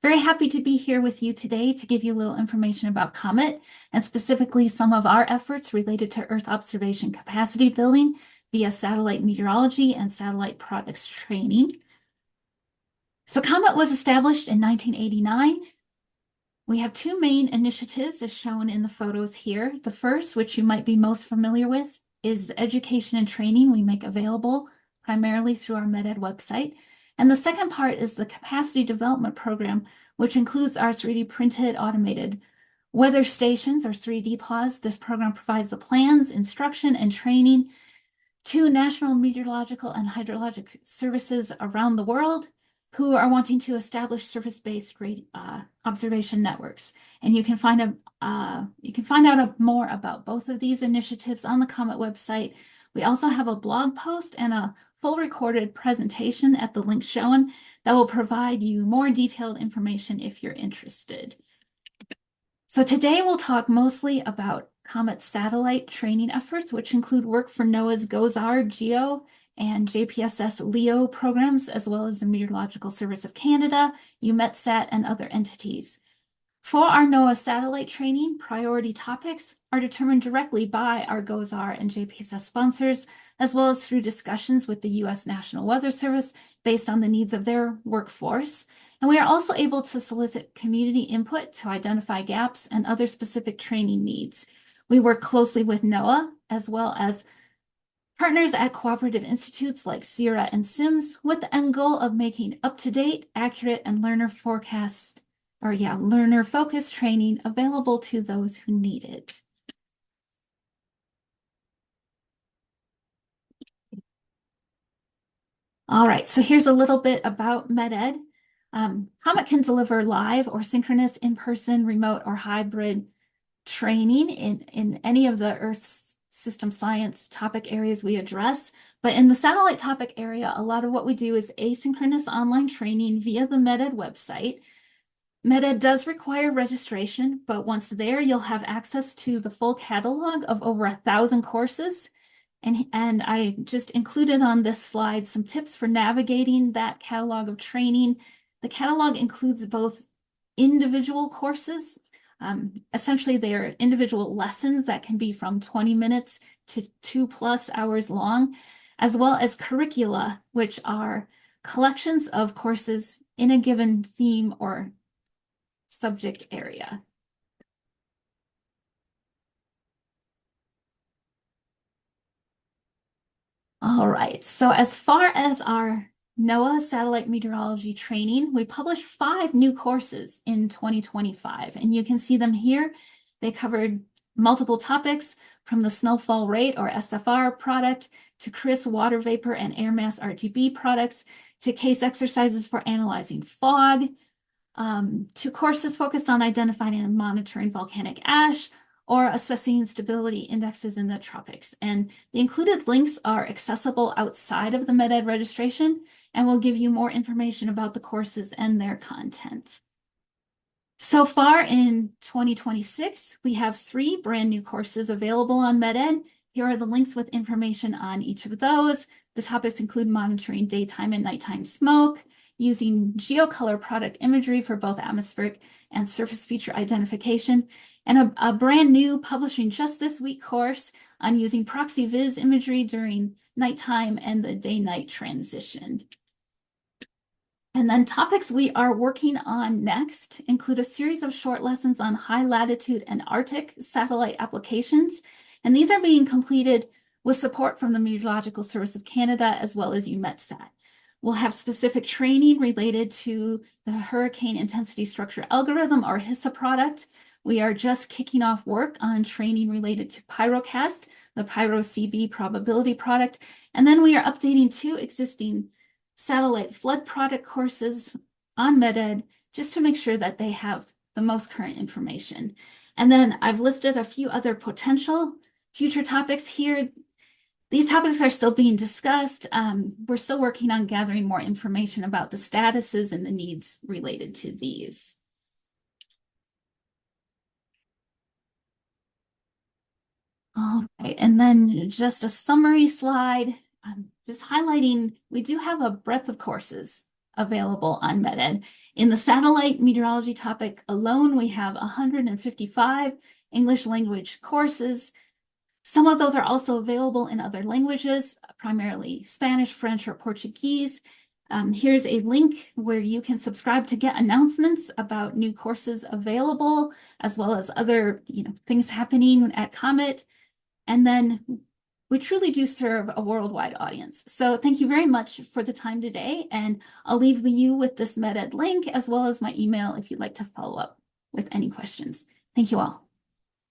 Very happy to be here with you today to give you a little information about COMET and specifically some of our efforts related to Earth observation capacity building via satellite meteorology and satellite products training. So COMET was established in 1989. We have two main initiatives as shown in the photos here. The first, which you might be most familiar with, is education and training we make available primarily through our MedEd website. And the second part is the capacity development program, which includes our 3D printed automated weather stations or 3D PAWS. This program provides the plans, instruction, and training to national meteorological and hydrologic services around the world who are wanting to establish surface-based observation networks. And you can find out more about both of these initiatives on the COMET website. We also have a blog post and a full recorded presentation at the link shown that will provide you more detailed information if you're interested. So today we'll talk mostly about COMET satellite training efforts, which include work for NOAA's GOES-R, GEO, and JPSS LEO programs, as well as the Meteorological Service of Canada, EUMETSAT, and other entities. For our NOAA satellite training, priority topics are determined directly by our GOES-R and JPSS sponsors, as well as through discussions with the U.S. National Weather Service based on the needs of their workforce. And we are also able to solicit community input to identify gaps and other specific training needs. We work closely with NOAA, as well as partners at cooperative institutes like CIRA and SIMS, with the end goal of making up-to-date, accurate, and learner-focused training available to those who need it. All right, so here's a little bit about MedEd. COMET can deliver live or synchronous, in-person, remote, or hybrid training in any of the Earth system science topic areas we address. But in the satellite topic area, a lot of what we do is asynchronous online training via the MedEd website. MedEd does require registration, but once there, you'll have access to the full catalog of over 1,000 courses. And I just included on this slide some tips for navigating that catalog of training. The catalog includes both individual courses. Essentially, they are individual lessons that can be from 20 minutes to 2+ hours long, as well as curricula, which are collections of courses in a given theme or subject area. All right, so as far as our NOAA satellite meteorology training, we published 5 new courses in 2025, and you can see them here. They covered multiple topics from the snowfall rate or SFR product to CRIS water vapor and air mass RGB products to case exercises for analyzing fog, to courses focused on identifying and monitoring volcanic ash, or assessing stability indexes in the tropics. And the included links are accessible outside of the MedEd registration and will give you more information about the courses and their content. So far in 2026, we have 3 brand new courses available on MedEd. Here are the links with information on each of those. The topics include monitoring daytime and nighttime smoke, using geocolor product imagery for both atmospheric and surface feature identification, and a brand new publishing just this week course on using proxy viz imagery during nighttime and the day-night transition. And then topics we are working on next include a series of short lessons on high latitude and Arctic satellite applications. And these are being completed with support from the Meteorological Service of Canada as well as EUMETSAT. We'll have specific training related to the Hurricane Intensity Structure Algorithm, or HISA product. We are just kicking off work on training related to Pyrocast, the Pyro-CB probability product. And then we are updating 2 existing satellite flood product courses on MedEd just to make sure that they have the most current information. And then I've listed a few other potential future topics here. These topics are still being discussed. We're still working on gathering more information about the statuses and the needs related to these. All right, and then just a summary slide, just highlighting, we do have a breadth of courses available on MEdEd. In the satellite meteorology topic alone, we have 155 English language courses. Some of those are also available in other languages, primarily Spanish, French, or Portuguese. Here's a link where you can subscribe to get announcements about new courses available, as well as other things happening at COMET. And then we truly do serve a worldwide audience. So thank you very much for the time today. And I'll leave you with this MEdEd link, as well as my email if you'd like to follow up with any questions. Thank you all.